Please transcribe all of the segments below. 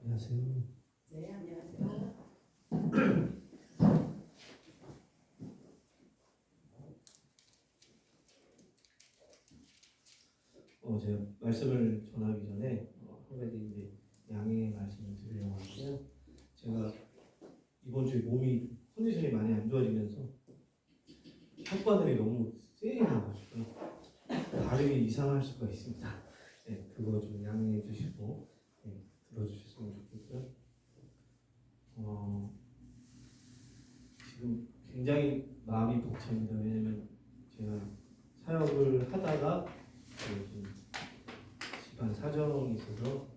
안녕하세요. 네, 안녕하세요. 제가 말씀을 전하기 전에 한 가지 이제 양해의 말씀을 드리려고 하는데요. 제가 이번 주에 몸이 컨디션이 많이 안 좋아지면서 혓바늘이 너무 세게 나가지고 발음이 이상할 수가 있습니다. 네, 그거 좀 양해해 주시고 들어주셨으면 좋겠고요. 지금 굉장히 마음이 벅찹니다. 왜냐면 제가 사역을 하다가 좀 집안 사정이 있어서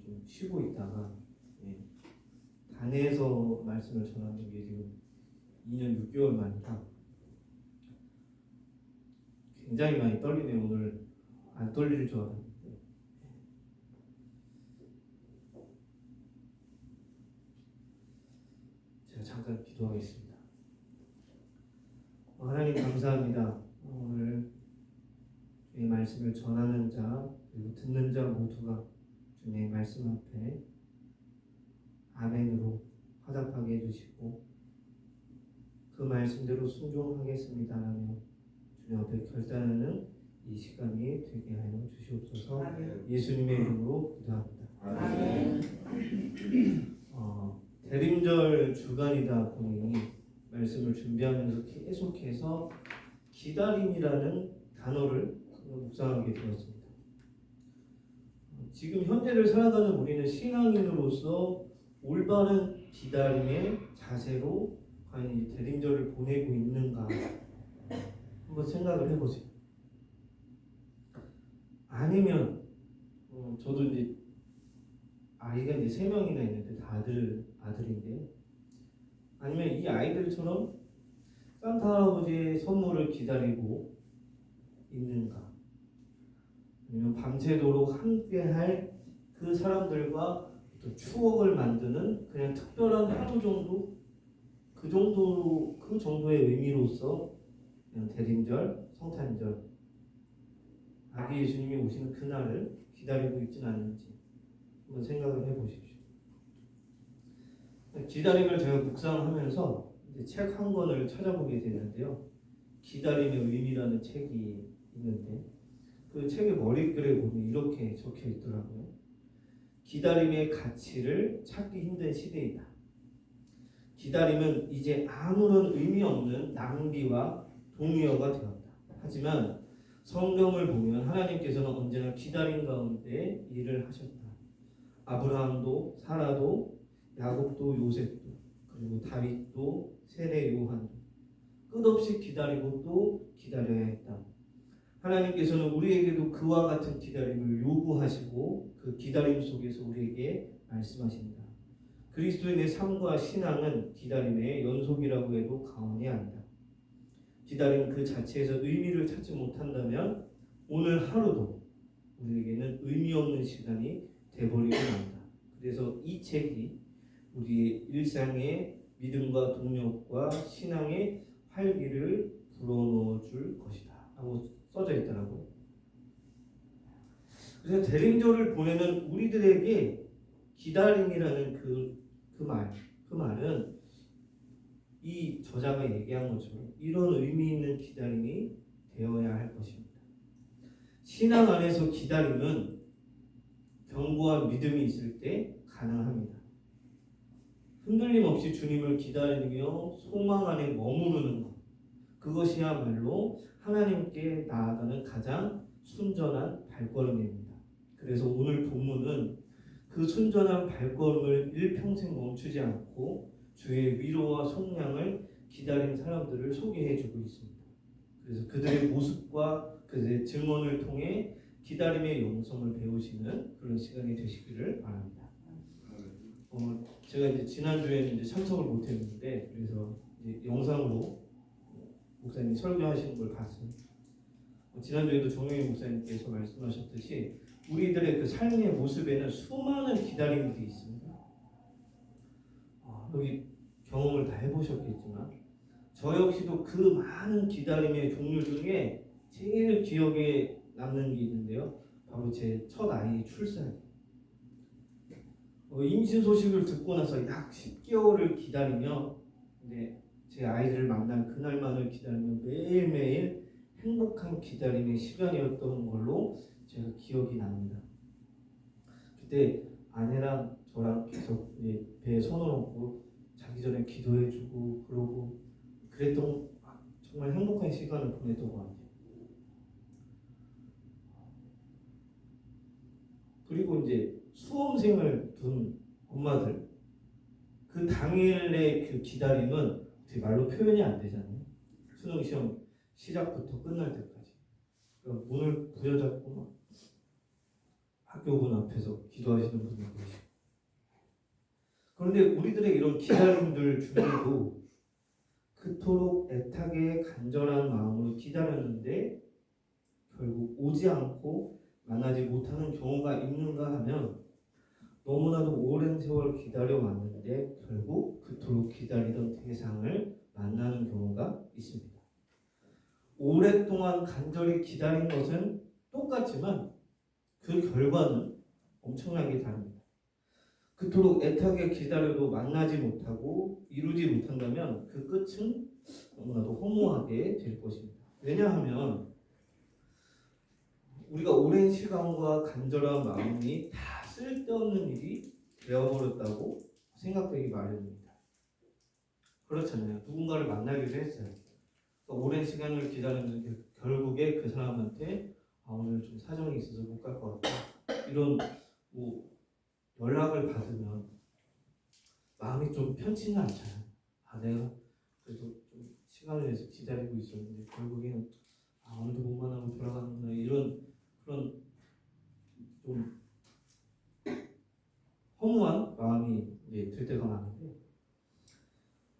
좀 쉬고 있다가 단에서 말씀을 전하는 게 지금 2년 6개월 만이라 굉장히 많이 떨리네요. 오늘 안 떨릴 줄 알았는데 제가 잠깐 기도하겠습니다. 하나님 감사합니다. 오늘 주의 말씀을 전하는 자 그리고 듣는 자 모두가 주님의 말씀 앞에 아멘으로 화답하게 해주시고 그 말씀대로 순종하겠습니다라며 주님 앞에 결단하는 이 시간이 되게 하여 주시옵소서. 아멘. 예수님의 이름으로 기도합니다. 아멘. 대림절 주간이다 보니 말씀을 준비하면서 계속해서 기다림이라는 단어를 묵상하게 되었습니다. 지금 현재를 살아가는 우리는 신앙인으로서 올바른 기다림의 자세로 과연 이 대림절을 보내고 있는가 한번 생각을 해보세요. 아니면 저도 이제 아이가 이제 3명이나 있는데 다 아들인데요. 아니면 이 아이들처럼 산타 할아버지의 선물을 기다리고 있는가? 아니면 밤새도록 함께할 그 사람들과 또 추억을 만드는 그냥 특별한 하루 정도? 그 정도의 의미로서 그냥 대림절, 성탄절, 아기 예수님이 오시는 그날을 기다리고 있지는 않은지 한번 생각을 해보십시오. 기다림을 제가 묵상하면서 책 한 권을 찾아보게 되는데요. 기다림의 의미라는 책이 있는데 그 책의 머리글에 보면 이렇게 적혀 있더라고요. 기다림의 가치를 찾기 힘든 시대이다. 기다림은 이제 아무런 의미 없는 낭비와 동요가 되었다. 하지만 성경을 보면 하나님께서는 언제나 기다림 가운데 일을 하셨다. 아브라함도 사라도 야곱도 요셉도 그리고 다윗도 세례 요한도 끝없이 기다리고 또 기다려야 했다. 하나님께서는 우리에게도 그와 같은 기다림을 요구하시고 그 기다림 속에서 우리에게 말씀하십니다. 그리스도인의 삶과 신앙은 기다림의 연속이라고 해도 과언이 아니다. 기다림 그 자체에서 의미를 찾지 못한다면 오늘 하루도 우리에게는 의미 없는 시간이 되버리고 만다. 그래서 이 책이 우리의 일상의 믿음과 동력과 신앙의 활기를 불어넣어 줄 것이다 하고 써져 있더라고요. 그래서 대림절을 보내는 우리들에게 기다림이라는 그 말은 이 저자가 얘기한 것처럼 이런 의미 있는 기다림이 되어야 할 것입니다. 신앙 안에서 기다림은 견고한 믿음이 있을 때 가능합니다. 흔들림 없이 주님을 기다리며 소망 안에 머무르는 것, 그것이야말로 하나님께 나아가는 가장 순전한 발걸음입니다. 그래서 오늘 본문은 그 순전한 발걸음을 일평생 멈추지 않고 주의 위로와 속량을 기다린 사람들을 소개해주고 있습니다. 그래서 그들의 모습과 그들의 증언을 통해 기다림의 영성을 배우시는 그런 시간이 되시기를 바랍니다. 제가 이제 지난주에는 이제 참석을 못했는데 그래서 이제 영상으로 목사님이 설교하시는 걸 봤어요. 지난주에도 정영희 목사님께서 말씀하셨듯이 우리들의 그 삶의 모습에는 수많은 기다림들이 있습니다. 여기 경험을 다 해보셨겠지만 저 역시도 그 많은 기다림의 종류 중에 제일 기억에 남는 게 있는데요. 바로 제 첫 아이의 출산. 임신 소식을 듣고 나서 약 10개월을 기다리며 제 아이를 만난 그날만을 기다리며 매일매일 행복한 기다림의 시간이었던 걸로 제가 기억이 납니다. 그때 아내랑 저랑 계속 배에 손을 얹고 자기 전에 기도해주고 그러고 그랬던 정말 행복한 시간을 보냈던 것 같아요. 그리고 이제 수험생을 둔 엄마들 그 당일의 그 기다림은 제 말로 표현이 안 되잖아요. 수능 시험 시작부터 끝날 때까지 그러니까 문을 부여잡고 막 학교 문 앞에서 기도하시는 분들 계시고 그런데 우리들의 이런 기다림들 중에도 그토록 애타게 간절한 마음으로 기다렸는데 결국 오지 않고 만나지 못하는 경우가 있는가 하면 너무나도 오랜 세월 기다려 왔는데 결국 그토록 기다리던 대상을 만나는 경우가 있습니다. 오랫동안 간절히 기다린 것은 똑같지만 그 결과는 엄청나게 다릅니다. 그토록 애타게 기다려도 만나지 못하고 이루지 못한다면 그 끝은 너무나도 허무하게 될 것입니다. 왜냐하면 우리가 오랜 시간과 간절한 마음이 다 쓸데없는 일이 되어버렸다고 생각되기 마련입니다. 그렇잖아요. 누군가를 만나기로 했어요. 그러니까 오랜 시간을 기다렸는데 결국에 그 사람한테 오늘 좀 사정이 있어서 못 갈 것 같다. 이런 연락을 받으면 마음이 좀 편치는 않잖아요. 내가 그래도 좀 시간을 내서 기다리고 있었는데 결국에는 오늘도 못 만나고 돌아가는구나 이런 그런 좀 허무한 마음이 들 때가 많은데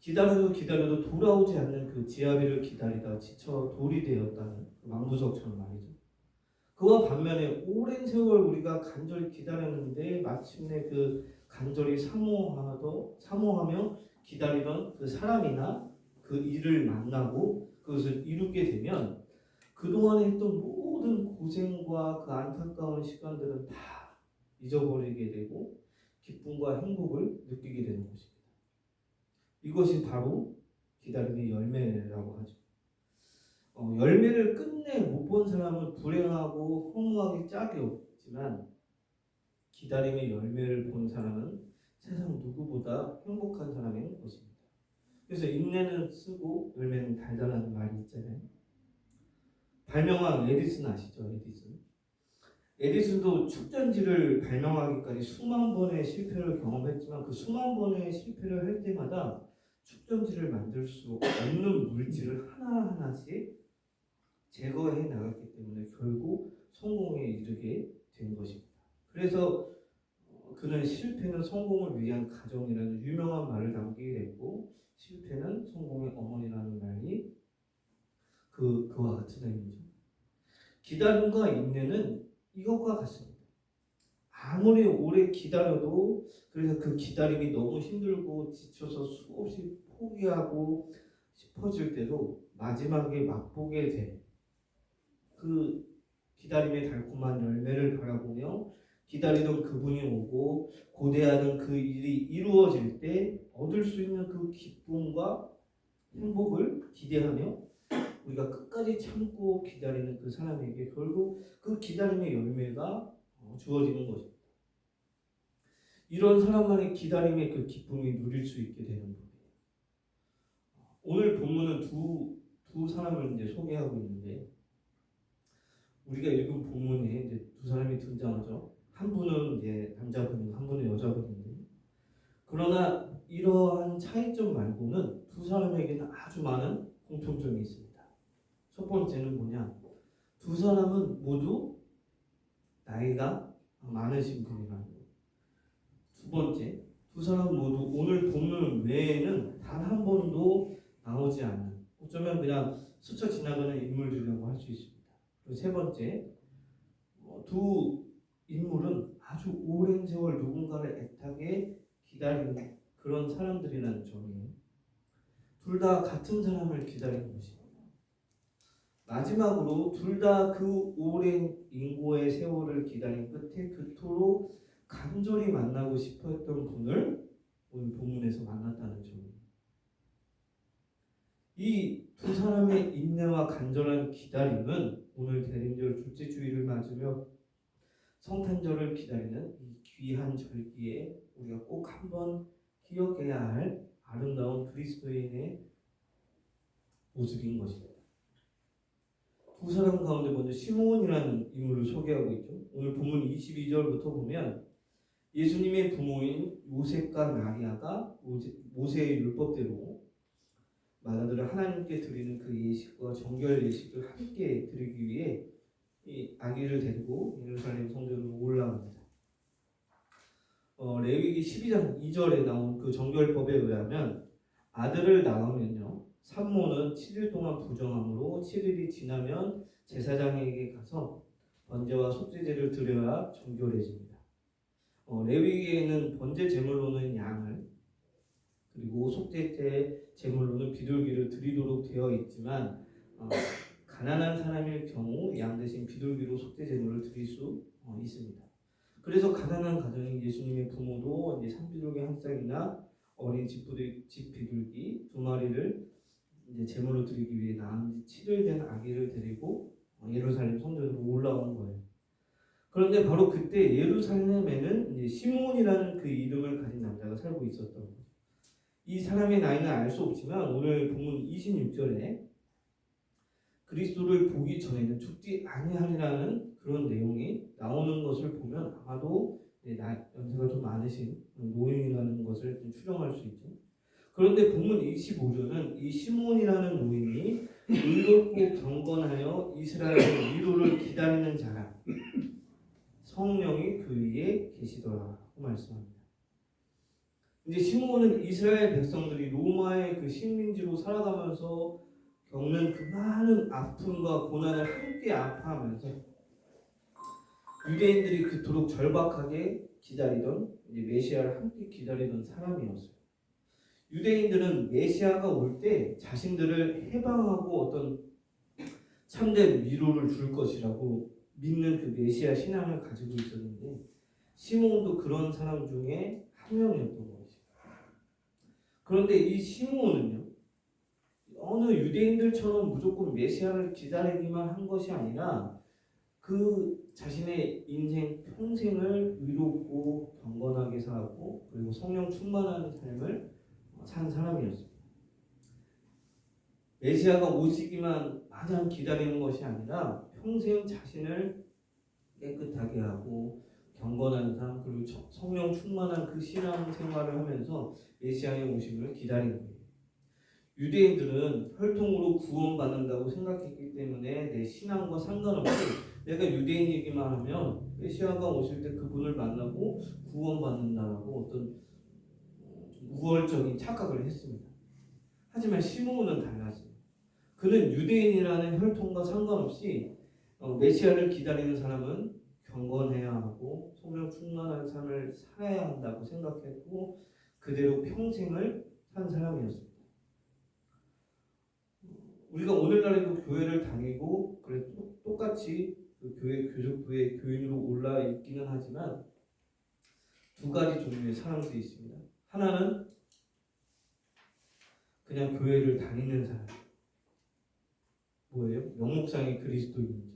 기다려도 돌아오지 않는 그 지아비를 기다리다 지쳐 돌이 되었다는 그 망부석처럼 말이죠. 그와 반면에 오랜 세월 우리가 간절히 기다렸는데 마침내 그 간절히 사모하며 기다리던 그 사람이나 그 일을 만나고 그것을 이루게 되면 그동안에 했던 모든 고생과 그 안타까운 시간들은 다 잊어버리게 되고 기쁨과 행복을 느끼게 되는 것입니다. 이것이 바로 기다림의 열매라고 하죠. 열매를 끝내 못 본 사람은 불행하고 허무하기 짝이 없지만 기다림의 열매를 본 사람은 세상 누구보다 행복한 사람인 것입니다. 그래서 인내는 쓰고 열매는 달달하는 말이 있잖아요. 발명왕 에디슨 아시죠? 에디슨도 축전지를 발명하기까지 수만 번의 실패를 경험했지만 그 수만 번의 실패를 할 때마다 축전지를 만들 수 없는 물질을 하나하나씩 제거해 나갔기 때문에 결국 성공에 이르게 된 것입니다. 그래서 그는 실패는 성공을 위한 가정이라는 유명한 말을 남기게 됐고 실패는 성공의 어머니라는 말이 그와 같은 의미죠. 기다림과 인내는 이것과 같습니다. 아무리 오래 기다려도 그래서 그 기다림이 너무 힘들고 지쳐서 수없이 포기하고 싶어질 때도 마지막에 맛보게 돼. 그 기다림의 달콤한 열매를 바라보며 기다리던 그분이 오고 고대하던 그 일이 이루어질 때 얻을 수 있는 그 기쁨과 행복을 기대하며 우리가 끝까지 참고 기다리는 그 사람에게 결국 그 기다림의 열매가 주어지는 것입니다. 이런 사람만의 기다림의 그 기쁨이 누릴 수 있게 되는 거예요. 오늘 본문은 두 사람을 이제 소개하고 있는데 우리가 읽은 본문에 이제 두 사람이 등장하죠. 한 분은 이제 남자분이고 한 분은 여자분인데 그러나 이러한 차이점 말고는 두 사람에게는 아주 많은 공통점이 있습니다. 첫 번째는 뭐냐? 두 사람은 모두 나이가 많으신 분이라는 거예요. 두 번째, 두 사람 모두 오늘 본문 외에는 단 한 번도 나오지 않는 어쩌면 그냥 스쳐 지나가는 인물들이라고 할 수 있습니다. 그리고 세 번째, 두 인물은 아주 오랜 세월 누군가를 애타게 기다리는 그런 사람들이라는 점이에요. 둘 다 같은 사람을 기다리는 것입니다. 마지막으로 둘 다 그 오랜 인고의 세월을 기다린 끝에 그토록 간절히 만나고 싶었던 분을 오늘 본문에서 만났다는 점입니다. 이 두 사람의 인내와 간절한 기다림은 오늘 대림절 둘째 주일을 맞으며 성탄절을 기다리는 이 귀한 절기에 우리가 꼭 한번 기억해야 할 아름다운 그리스도인의 모습인 것입니다. 두 사람 가운데 먼저 시므온이라는 인물을 소개하고 있죠. 오늘 본문 22절부터 보면 예수님의 부모인 요셉과 마리아가 모세의 율법대로 마다들을 하나님께 드리는 그 예식과 정결 예식을 함께 드리기 위해 이 아기를 데리고 예루살렘 성전으로 올라갑니다. 레위기 12장 2절에 나온 그 정결법에 의하면 아들을 낳으면요 산모는 7일 동안 부정함으로 7일이 지나면 제사장에게 가서 번제와 속죄제를 드려야 정결해집니다. 레위기에는 번제 제물로는 양을 그리고 속죄제 제물로는 비둘기를 드리도록 되어 있지만 가난한 사람일 경우 양 대신 비둘기로 속죄 제물을 드릴 수 있습니다. 그래서 가난한 가정인 예수님의 부모도 이제 산비둘기 한 쌍이나 어린 집 비둘기 두 마리를 이제 제물로 드리기 위해 낳은 지 7일 된 아기를 데리고 예루살렘 성전으로 올라온 거예요. 그런데 바로 그때 예루살렘에는 이제 시므온이라는 그 이름을 가진 남자가 살고 있었던 거죠. 이 사람의 나이는 알 수 없지만 오늘 본문 26절에 그리스도를 보기 전에는 죽지 아니하리라는 그런 내용이 나오는 것을 보면 아마도 연세가 좀 많으신 노인이라는 것을 좀 추정할 수 있죠. 그런데 본문 25절은 이 시므온이라는 노인이 의롭고 경건하여 이스라엘의 위로를 기다리는 자라 성령이 그 위에 계시더라고 말씀합니다. 이제 시므온은 이스라엘 백성들이 로마의 그 식민지로 살아가면서 겪는 그 많은 아픔과 고난을 함께 아파하면서 유대인들이 그토록 절박하게 기다리던 이제 메시아를 함께 기다리던 사람이었어요. 유대인들은 메시아가 올 때 자신들을 해방하고 어떤 참된 위로를 줄 것이라고 믿는 그 메시아 신앙을 가지고 있었는데 시므온도 그런 사람 중에 한 명이었던 거죠. 그런데 이 시므온은요 어느 유대인들처럼 무조건 메시아를 기다리기만 한 것이 아니라 그 자신의 인생 평생을 의롭고 경건하게 살았고 그리고 성령 충만한 삶을 산 사람이었습니다. 메시아가 오시기만 마냥 기다리는 것이 아니라 평생 자신을 깨끗하게 하고 경건한 삶 그리고 성령 충만한 그 신앙 생활을 하면서 메시아의 오심을 기다리는 거예요. 유대인들은 혈통으로 구원받는다고 생각했기 때문에 내 신앙과 상관없이 내가 유대인이기만 하면 메시아가 오실 때 그분을 만나고 구원받는다라고 어떤 우월적인 착각을 했습니다. 하지만 시므온은 달랐어요. 그는 유대인이라는 혈통과 상관없이 메시아를 기다리는 사람은 경건해야 하고 성령 충만한 삶을 살아야 한다고 생각했고 그대로 평생을 산 사람이었습니다. 우리가 오늘날에도 교회를 다니고 그래 똑같이 그 교회 교족부의 교인으로 올라 있기는 하지만 두 가지 종류의 사람들이 있습니다. 하나는 그냥 교회를 다니는 사람. 뭐예요? 명목상의 그리스도인이죠.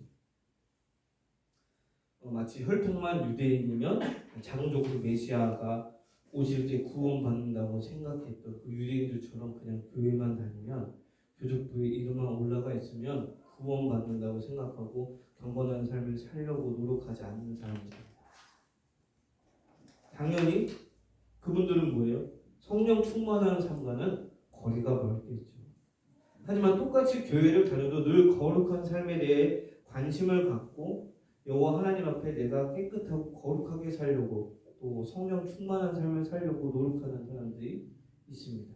마치 혈통만 유대인이면 자동적으로 메시아가 오실 때 구원받는다고 생각했던 그 유대인들처럼 그냥 교회만 다니면 교족부에 이름만 올라가 있으면 구원받는다고 생각하고 경건한 삶을 살려고 노력하지 않는 사람입니다. 당연히 그분들은 뭐예요? 성령 충만한 삶과는 거리가 멀겠죠. 하지만 똑같이 교회를 다녀도 늘 거룩한 삶에 대해 관심을 갖고 여호와 하나님 앞에 내가 깨끗하고 거룩하게 살려고 또 성령 충만한 삶을 살려고 노력하는 사람들이 있습니다.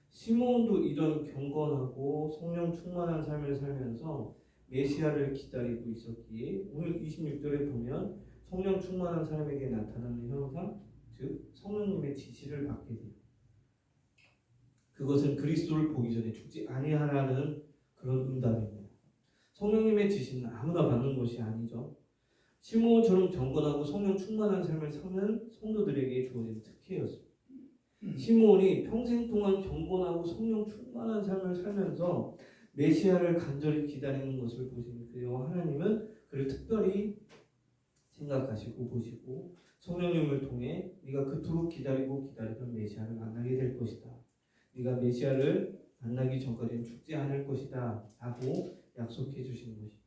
시므온도 이런 경건하고 성령 충만한 삶을 살면서 메시아를 기다리고 있었기에 오늘 26절에 보면 성령 충만한 사람에게 나타나는 현상, 즉 성령님의 지시를 받게 돼요. 그것은 그리스도를 보기 전에 죽지 아니하라는 그런 응답입니다. 성령님의 지시는 아무나 받는 것이 아니죠. 시므온처럼 경건하고 성령 충만한 삶을 사는 성도들에게 주어진 특혜였습니다. 시므온이 평생 동안 경건하고 성령 충만한 삶을 살면서 메시아를 간절히 기다리는 것을 보시는 그 여호와 하나님은 그를 특별히 생각하시고 보시고 성령님을 통해 네가 그토록 기다리고 기다리던 메시아를 만나게 될 것이다. 네가 메시아를 만나기 전까지는 죽지 않을 것이다 라고 약속해 주시는 것입니다.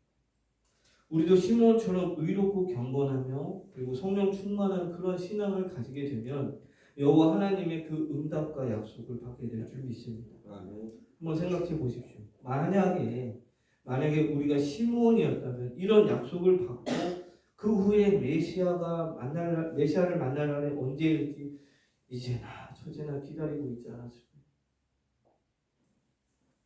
우리도 시므온처럼 의롭고 경건하며 그리고 성령 충만한 그런 신앙을 가지게 되면 여호와 하나님의 그 응답과 약속을 받게 될 줄 믿습니다. 한번 생각해 보십시오. 만약에 우리가 시므온이었다면 이런 약속을 받고 그 후에 메시아를 만날 날이 언제일지 이제나 저제나 기다리고 있지 않았을까요?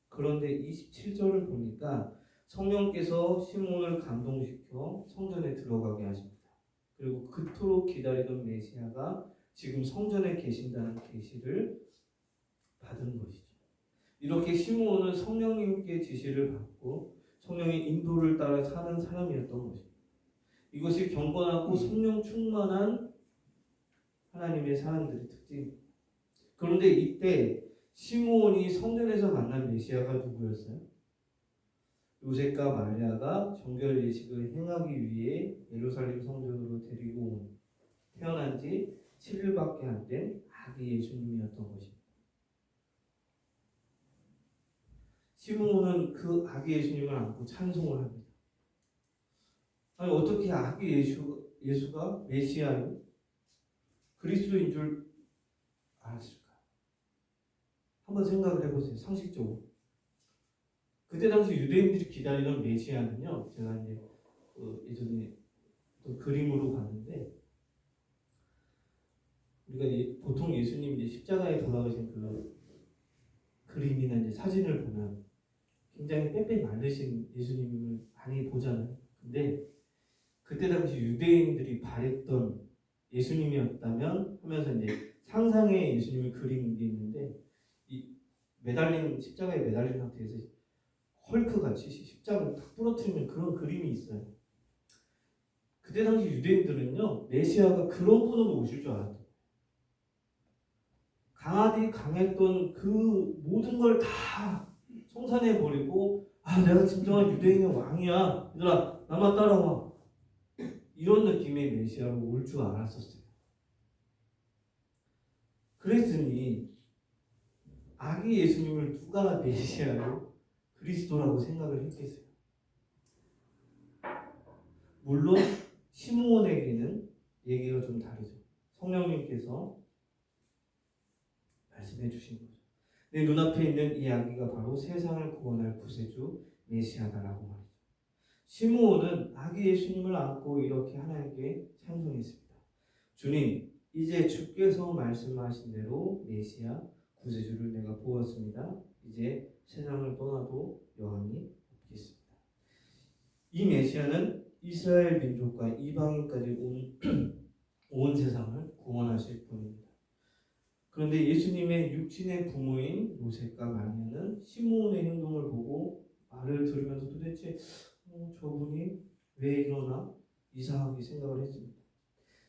그런데 27절을 보니까 성령께서 시므온을 감동시켜 성전에 들어가게 하십니다. 그리고 그토록 기다리던 메시아가 지금 성전에 계신다는 계시를 받은 것이죠. 이렇게 시므온은 성령님께 지시를 받고 성령의 인도를 따라 사는 사람이었던 것입니다. 이것이 경건하고 성령 충만한 하나님의 사람들의 특징입니다. 그런데 이때 시므온이 성전에서 만난 메시아가 누구였어요? 요셉과 마리아가 정결 예식을 행하기 위해 예루살렘 성전으로 데리고 온 태어난 지 7일밖에 안 된 아기 예수님이었던 것입니다. 시므온은 그 아기 예수님을 안고 찬송을 합니다. 아니 어떻게 아기 예수가 메시아요? 그리스도인 줄 알았을까? 한번 생각을 해보세요. 상식적으로. 그때 당시 유대인들이 기다리던 메시아는요. 제가 이제 예전에 또 그림으로 봤는데 우리가 보통 예수님 이제 십자가에 돌아가신 그 그림이나 이제 사진을 보면 굉장히 빼빼 마르신 예수님을 많이 보잖아요. 근데 그때 당시 유대인들이 바랬던 예수님이었다면 하면서 이제 상상의 예수님을 그린 게 있는데 이 십자가에 매달린 상태에서 헐크같이 십자가를 탁 부러뜨리는 그런 그림이 있어요. 그때 당시 유대인들은요 메시아가 그런 분으로 오실 줄 알았던 강했던 그 모든 걸 다 청산해 버리고 내가 진정한 유대인의 왕이야 얘들아 나만 따라와 이런 느낌의 메시아로 올 줄 알았었어요. 그랬으니 아기 예수님을 누가 메시아로 그리스도라고 생각을 했겠어요. 물론 시므온에게는 얘기가 좀 다르죠. 성령님께서 말씀해 주신 거죠. 내 눈앞에 있는 이 아기가 바로 세상을 구원할 구세주 메시아다라고 말이죠. 시므온은 아기 예수님을 안고 이렇게 하나님께 찬송했습니다. 주님, 이제 주께서 말씀하신 대로 메시아 구세주를 내가 보았습니다. 이제 세상을 떠나도 여한이 없겠습니다. 이 메시아는 이스라엘 민족과 이방인까지 온 세상을 구원하실 분입니다. 그런데 예수님의 육신의 부모인 요셉과 마리아는 시므온의 행동을 보고 말을 들으면서 도대체 저분이 왜 이러나 이상하게 생각을 했습니다.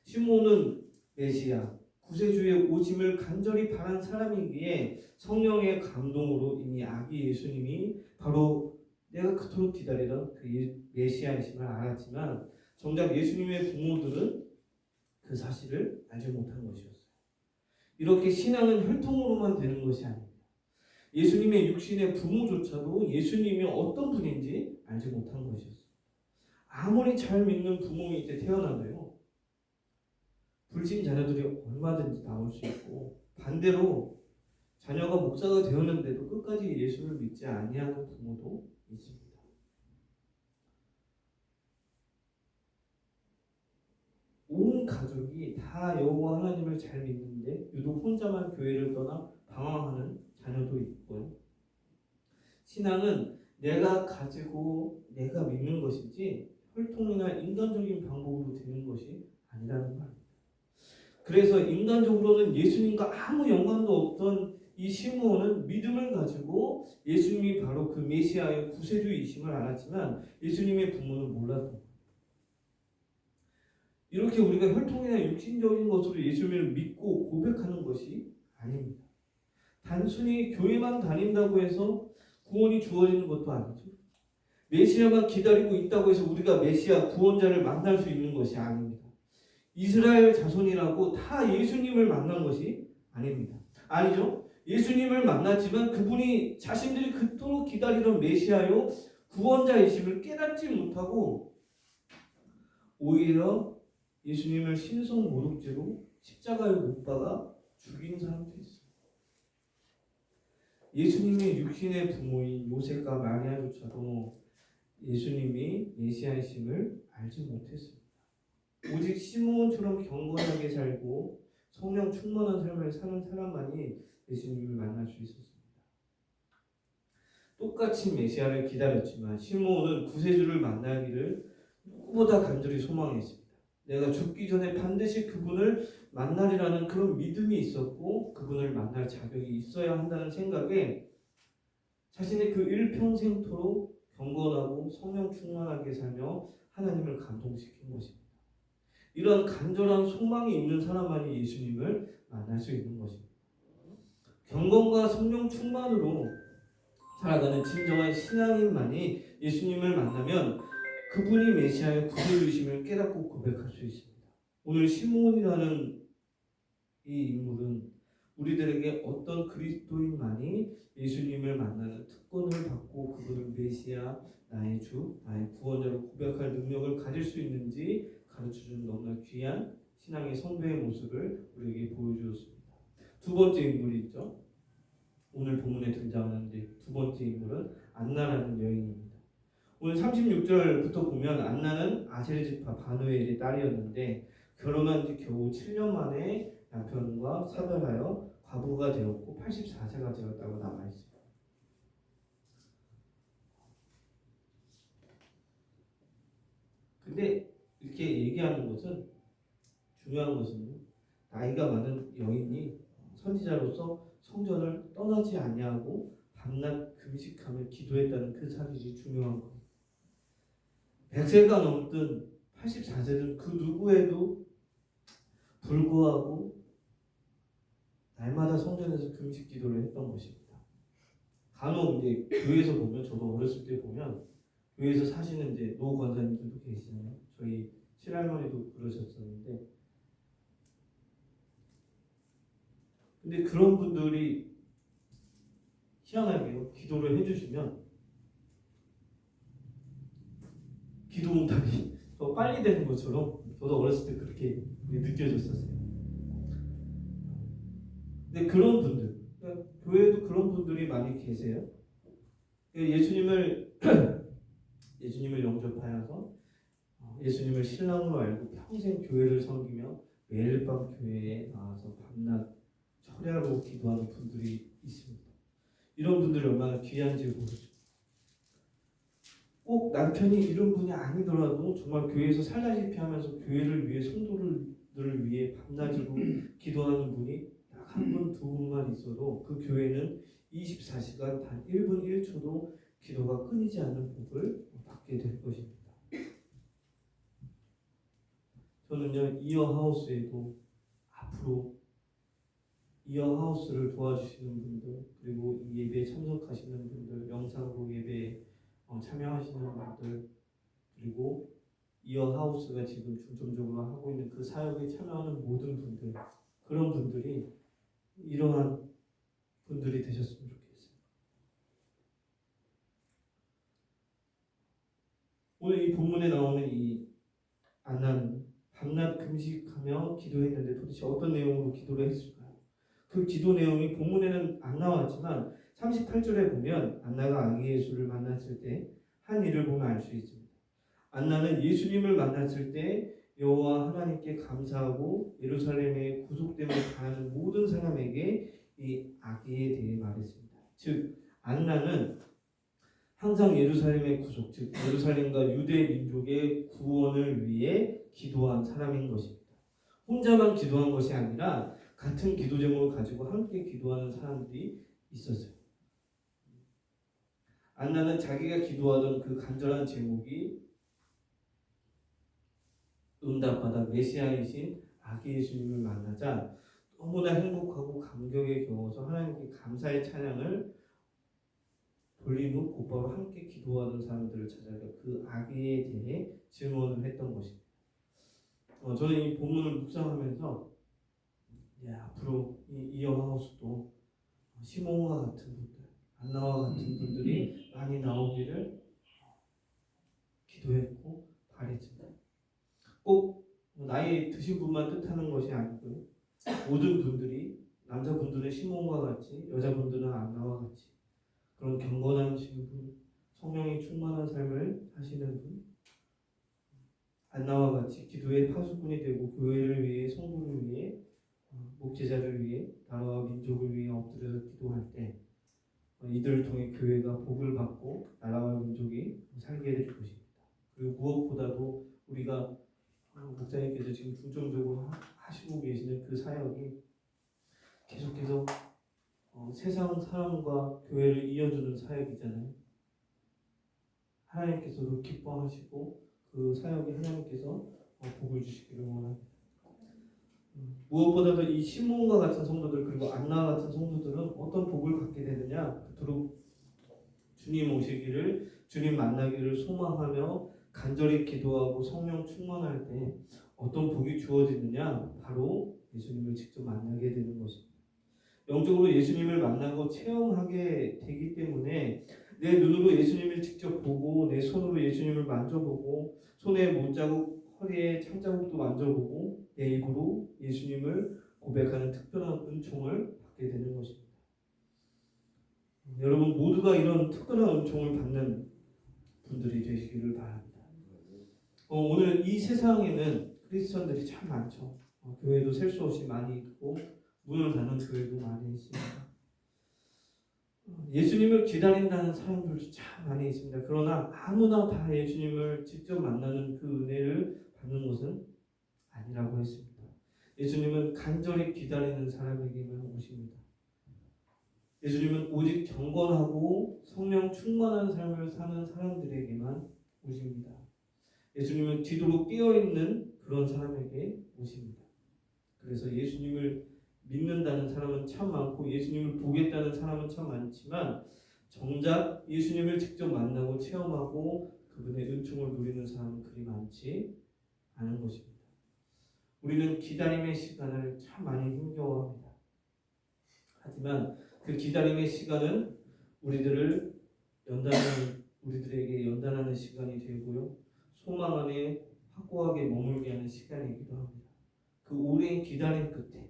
시므온은 메시아 구세주의 오심을 간절히 바란 사람이기에 성령의 감동으로 이미 아기 예수님이 바로 내가 그토록 기다리던 그 메시아이심을 알았지만 정작 예수님의 부모들은 그 사실을 알지 못한 것이었어요. 이렇게 신앙은 혈통으로만 되는 것이 아닙니다. 예수님의 육신의 부모조차도 예수님이 어떤 분인지 알지 못한 것이었어요. 아무리 잘 믿는 부모이 이때 태어나도요. 불신 자녀들이 얼마든지 나올 수 있고 반대로 자녀가 목사가 되었는데도 끝까지 예수를 믿지 아니하는 부모도 있습니다. 온 가족이 다 여호와 하나님을 잘 믿는데 유독 혼자만 교회를 떠나 방황하는 자녀도 있고요. 신앙은 내가 가지고 내가 믿는 것이지 혈통이나 인간적인 방법으로 되는 것이 아니라는 말입니다. 그래서 인간적으로는 예수님과 아무 연관도 없던 이 시므온은 믿음을 가지고 예수님이 바로 그 메시아의 구세주이심을 알았지만 예수님의 부모는 몰랐던 거예요. 이렇게 우리가 혈통이나 육신적인 것으로 예수님을 믿고 고백하는 것이 아닙니다. 단순히 교회만 다닌다고 해서 구원이 주어지는 것도 아니죠. 메시아만 기다리고 있다고 해서 우리가 메시아 구원자를 만날 수 있는 것이 아닙니다. 이스라엘 자손이라고 다 예수님을 만난 것이 아닙니다. 아니죠. 예수님을 만났지만 그분이 자신들이 그토록 기다리던 메시아요 구원자이심을 깨닫지 못하고 오히려 예수님을 신성 모독죄로 십자가에 못 박아 죽인 사람도 있어요. 예수님의 육신의 부모인 요셉과 마리아조차도 예수님이 메시아이심을 알지 못했습니다. 오직 시므온처럼 경건하게 살고 성령 충만한 삶을 사는 사람만이 예수님을 만날 수 있었습니다. 똑같이 메시아를 기다렸지만 시므온은 구세주를 만나기를 누구보다 간절히 소망했습니다. 내가 죽기 전에 반드시 그분을 만나리라는 그런 믿음이 있었고 그분을 만날 자격이 있어야 한다는 생각에 자신의 그 일평생토록 경건하고 성령 충만하게 살며 하나님을 감동시킨 것입니다. 이런 간절한 소망이 있는 사람만이 예수님을 만날 수 있는 것입니다. 경건과 성령 충만으로 살아가는 진정한 신앙인만이 예수님을 만나면 그분이 메시아의 구세주이심을 깨닫고 고백할 수 있습니다. 오늘 시므온이라는 이 인물은 우리들에게 어떤 그리스도인만이 예수님을 만나는 특권을 받고 그분을 메시아, 나의 주, 나의 구원자로 고백할 능력을 가질 수 있는지 가르쳐주는 너무나 귀한 신앙의 선배의 모습을 우리에게 보여주었습니다. 두 번째 인물이 있죠. 오늘 본문에 등장하는 두 번째 인물은 안나라는 여인입니다. 오늘 36절부터 보면 안나는 아셀 지파 바누엘의 딸이었는데 결혼한 지 겨우 7년 만에 남편과 사별하여 과부가 되었고 84세가 되었다고 나와 있습니다. 근데 이렇게 얘기하는 것은 중요한 것은 나이가 많은 여인이 선지자로서 성전을 떠나지 아니하고 밤낮 금식하며 기도했다는 그 사실이 중요한 거예요. 100세가 넘든 84세든 그 누구에도 불구하고 날마다 성전에서 금식 기도를 했던 것입니다. 간혹 이제 교회에서 보면 저도 어렸을 때 보면 교회에서 사시는 이제 노 권사님들도 계시잖아요. 저희 친할머니도 그러셨었는데 근데 그런 분들이 희한하게요 기도를 해주시면 기도 응답이 더 빨리 되는 것처럼 저도 어렸을 때 그렇게 느껴졌었어요. 근데 그런 분들, 그러니까 교회에도 그런 분들이 많이 계세요. 예수님을 영접하여서 예수님을 신랑으로 알고 평생 교회를 섬기며 매일 밤 교회에 나와서 밤낮 철야로 기도하는 분들이 있습니다. 이런 분들이 얼마나 귀한지 모르죠. 꼭 남편이 이런 분이 아니더라도 정말 교회에서 살다시피 하면서 교회를 위해 성도들을 위해 밤낮으로 기도하는 분이 딱 한 분, 두 분만 있어도 그 교회는 24시간 단 1분 1초도 기도가 끊이지 않는 복을 받게 될 것입니다. 저는요 이어하우스에도 앞으로 이어하우스를 도와주시는 분들 그리고 이 예배에 참석하시는 분들 영상으로 예배에 참여하시는 분들 그리고 이어하우스가 지금 중점적으로 하고 있는 그 사역에 참여하는 모든 분들 그런 분들이 이러한 분들이 되셨으면 좋겠어요. 오늘 이 본문에 나오는 이 안나는 밤낮 금식하며 기도했는데 도대체 어떤 내용으로 기도를 했을까요? 그 기도 내용이 본문에는 안 나왔지만 38절에 보면 안나가 아기 예수를 만났을 때 한 일을 보면 알 수 있습니다. 안나는 예수님을 만났을 때 여호와 하나님께 감사하고 예루살렘의 구속됨을 바라는 모든 사람에게 이 아기에 대해 말했습니다. 즉 안나는 항상 예루살렘의 구속, 즉 예루살렘과 유대 민족의 구원을 위해 기도한 사람인 것입니다. 혼자만 기도한 것이 아니라 같은 기도 제목을 가지고 함께 기도하는 사람들이 있었어요. 안나는 자기가 기도하던 그 간절한 제목이 응답받아 메시아이신 아기 예수님을 만나자 너무나 행복하고 감격에 겨워서 하나님께 감사의 찬양을 돌린 후 곧바로 함께 기도하던 사람들을 찾아가 그 아기에 대해 질문을 했던 것입니다. 저는 이 본문을 묵상하면서 앞으로 이 영하우스도 시몬과 같은 분들, 안나와 같은 분들이 많이 나오기를 기도했고 바랬습니다. 꼭 나이 드신 분만 뜻하는 것이 아니고요. 모든 분들이 남자분들은 시몬과 같이, 여자분들은 안나와 같이 그런 경건하신 분, 성령이 충만한 삶을 하시는 분, 안나와 같이 기도의 파수꾼이 되고 교회를 위해, 성도를 위해, 목회자를 위해, 나라와 민족을 위해 엎드려서 기도할 때 이들을 통해 교회가 복을 받고 나라와 민족이 살게 될 것입니다. 그리고 무엇보다도 우리가 목사님께서 지금 중점적으로 하시고 계시는 그 사역이 계속해서 세상 사람과 교회를 이어주는 사역이잖아요. 하나님께서도 기뻐하시고 그 사역에 하나님께서 복을 주시기를 원합니다. 무엇보다도 이 시몬과 같은 성도들 그리고 안나와 같은 성도들은 어떤 복을 받게 되느냐, 그토록 주님 오시기를, 주님 만나기를 소망하며 간절히 기도하고 성령 충만할 때 어떤 복이 주어지느냐, 바로 예수님을 직접 만나게 되는 것입니다. 영적으로 예수님을 만나고 체험하게 되기 때문에 내 눈으로 예수님을 직접 보고 내 손으로 예수님을 만져보고 손에 못자국, 허리에 창자국도 만져보고 내 입으로 예수님을 고백하는 특별한 은총을 받게 되는 것입니다. 여러분 모두가 이런 특별한 은총을 받는 분들이 되시기를 바랍니다. 오늘 이 세상에는 크리스천들이 참 많죠. 교회도 셀 수 없이 많이 있고 문을 닫는 교회도 많이 있습니다. 예수님을 기다린다는 사람들도 참 많이 있습니다. 그러나 아무나 다 예수님을 직접 만나는 그 은혜를 받는 것은 아니라고 했습니다. 예수님은 간절히 기다리는 사람에게만 오십니다. 예수님은 오직 경건하고 성령 충만한 삶을 사는 사람들에게만 오십니다. 예수님은 기도로 깨어있는 그런 사람에게 오십니다. 그래서 예수님을 믿는다는 사람은 참 많고 예수님을 보겠다는 사람은 참 많지만 정작 예수님을 직접 만나고 체험하고 그분의 은총을 누리는 사람은 그리 많지 않은 것입니다. 우리는 기다림의 시간을 참 많이 힘겨워합니다. 하지만 그 기다림의 시간은 우리들에게 연단하는 시간이 되고요. 소망 안에 확고하게 머물게 하는 시간이기도 합니다. 그 오랜 기다림 끝에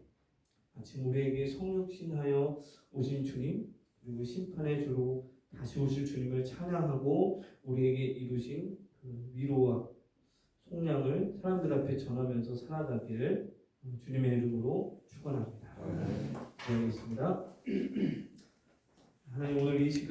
마침 우리에게 성육신하여 오신 주님, 그리고 심판의 주로 다시 오실 주님을 찬양하고 우리에게 이루신 그 위로와 속량을 사람들 앞에 전하면서 살아가기를 주님의 이름으로 축원합니다. 기도하겠습니다.